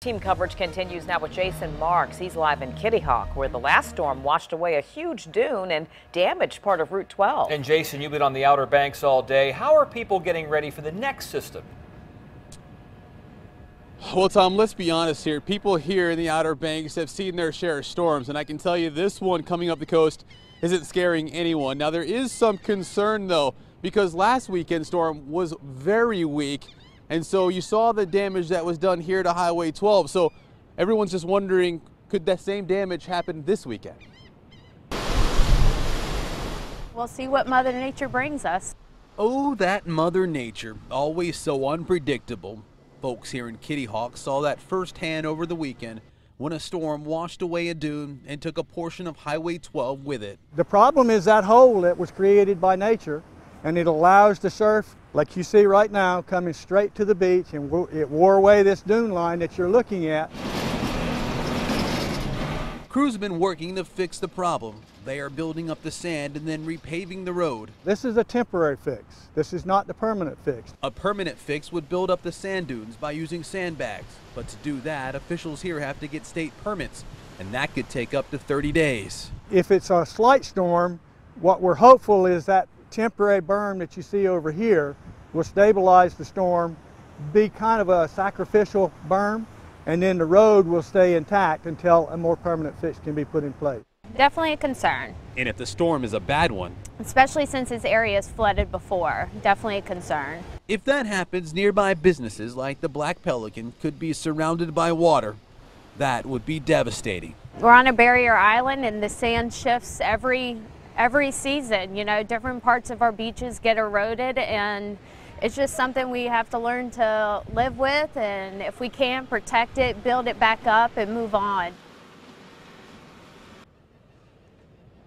Team coverage continues now with Jason Marks. He's live in Kitty Hawk, where the last storm washed away a huge dune and damaged part of Route 12. And Jason, you've been on the Outer Banks all day. How are people getting ready for the next system? Well, Tom, let's be honest here. People here in the Outer Banks have seen their share of storms, and I can tell you this one coming up the coast isn't scaring anyone. Now, there is some concern, though, because last weekend's storm was very weak, and so you saw the damage that was done here to Highway 12. So everyone's just wondering, could that same damage happen this weekend? We'll see what Mother Nature brings us. Oh, that Mother Nature, always so unpredictable. Folks here in Kitty Hawk saw that firsthand over the weekend when a storm washed away a dune and took a portion of Highway 12 with it. The problem is that hole that was created by nature, and it allows the surf, like you see right now, coming straight to the beach, and it wore away this dune line that you're looking at. Crews have been working to fix the problem. They are building up the sand and then repaving the road. This is a temporary fix. This is not the permanent fix. A permanent fix would build up the sand dunes by using sandbags. But to do that, officials here have to get state permits, and that could take up to 30 days. If it's a slight storm, what we're hopeful is that temporary berm that you see over here will stabilize the storm, be kind of a sacrificial berm, and then the road will stay intact until a more permanent fix can be put in place. Definitely a concern. And if the storm is a bad one, Especially since this area is flooded before. Definitely a concern. if that happens, nearby businesses like the Black Pelican could be surrounded by water. That would be devastating. We're on a barrier island and the sand shifts every season. You know, different parts of our beaches get eroded, and it's just something we have to learn to live with, and if we can, protect it, build it back up, and move on.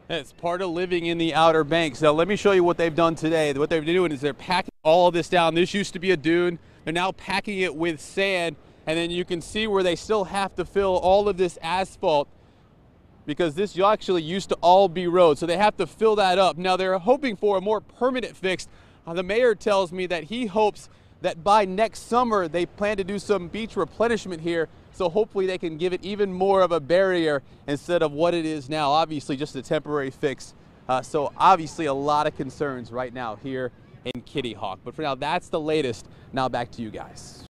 It's part of living in the Outer Banks. Now let me show you what they've done today. What they're doing is they're packing all of this down. This used to be a dune. They're now packing it with sand, and then you can see where they still have to fill all of this asphalt, because this actually used to all be road. So they have to fill that up. Now they're hoping for a more permanent fix. The mayor tells me that he hopes that by next summer they plan to do some beach replenishment here, so hopefully they can give it even more of a barrier instead of what it is now. Obviously just a temporary fix. So obviously a lot of concerns right now here in Kitty Hawk. But for now, that's the latest. Now back to you guys.